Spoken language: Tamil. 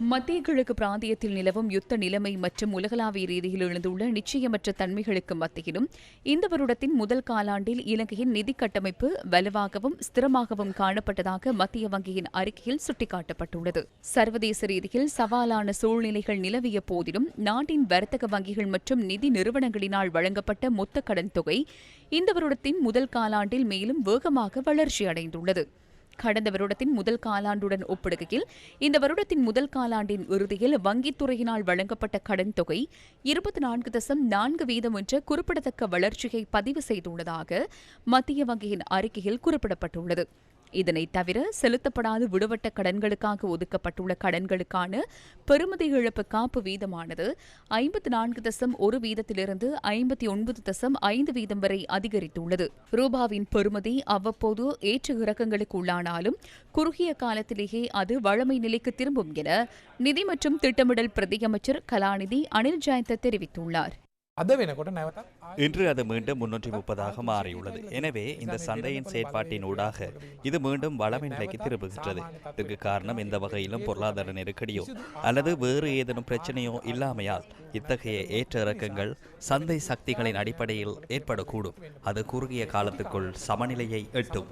மத்திய கிழக்கு பிராந்தியத்தில் நிலவும் யுத்த நிலைமை மற்றும் உலகளாவிய ரீதியில் எழுந்துள்ள நிச்சயமற்ற தன்மைகளுக்கு மத்தியிலும் இந்த வருடத்தின் முதல் காலாண்டில் இலங்கையின் நிதி கட்டமைப்பு வலுவாகவும் ஸ்திரமாகவும் காணப்பட்டதாக மத்திய வங்கியின் அறிக்கையில் சுட்டிக்காட்டப்பட்டுள்ளது. சர்வதேச ரீதியில் சவாலான சூழ்நிலைகள் நிலவிய போதிலும் நாட்டின் வர்த்தக வங்கிகள் மற்றும் நிதி நிறுவனங்களினால் வழங்கப்பட்ட மொத்த கடன் தொகை இந்த வருடத்தின் முதல் காலாண்டில் மேலும் வேகமாக வளர்ச்சியடைந்துள்ளது. கடந்த வருடத்தின் முதல் காலாண்டுடன் ஒப்பிடுகையில் இந்த வருடத்தின் முதல் காலாண்டின் இறுதியில் வங்கித் துறையினால் வழங்கப்பட்ட கடன் தொகை 24.4% என்ற குறிப்பிடத்தக்க வளர்ச்சியை பதிவு செய்துள்ளதாக மத்திய வங்கியின் அறிக்கையில் குறிப்பிடப்பட்டுள்ளது. இதனைத் தவிர செலுத்தப்படாது விடுபட்ட கடன்களுக்காக ஒதுக்கப்பட்டுள்ள கடன்களுக்கான பெறுமதி இழப்பு காப்பு வீதமானது 54.1% 59.5% வரை அதிகரித்துள்ளது. ரூபாவின் பெறுமதி அவ்வப்போது ஏற்ற இறக்கங்களுக்கு உள்ளானாலும் குறுகிய காலத்திலேயே அது வழமை நிலைக்கு திரும்பும் என நிதி மற்றும் திட்டமிடல் பிரதியமைச்சர் கலாநிதி அனில் ஜெயந்த தெரிவித்துள்ளார். இன்று அது மீண்டும் 330 மாறியுள்ளது. எனவே இந்த சந்தையின் செயற்பாட்டின் ஊடாக இது மீண்டும் வளமை நிலைக்கு திரும்புகின்றது. இதற்கு காரணம் எந்த வகையிலும் பொருளாதார நெருக்கடியோ அல்லது வேறு ஏதேனும் பிரச்சனையோ இல்லாமையால் இத்தகைய ஏற்ற இறக்கங்கள் சந்தை சக்திகளின் அடிப்படையில் ஏற்படக்கூடும். அது குறுகிய காலத்துக்குள் சமநிலையை எட்டும்.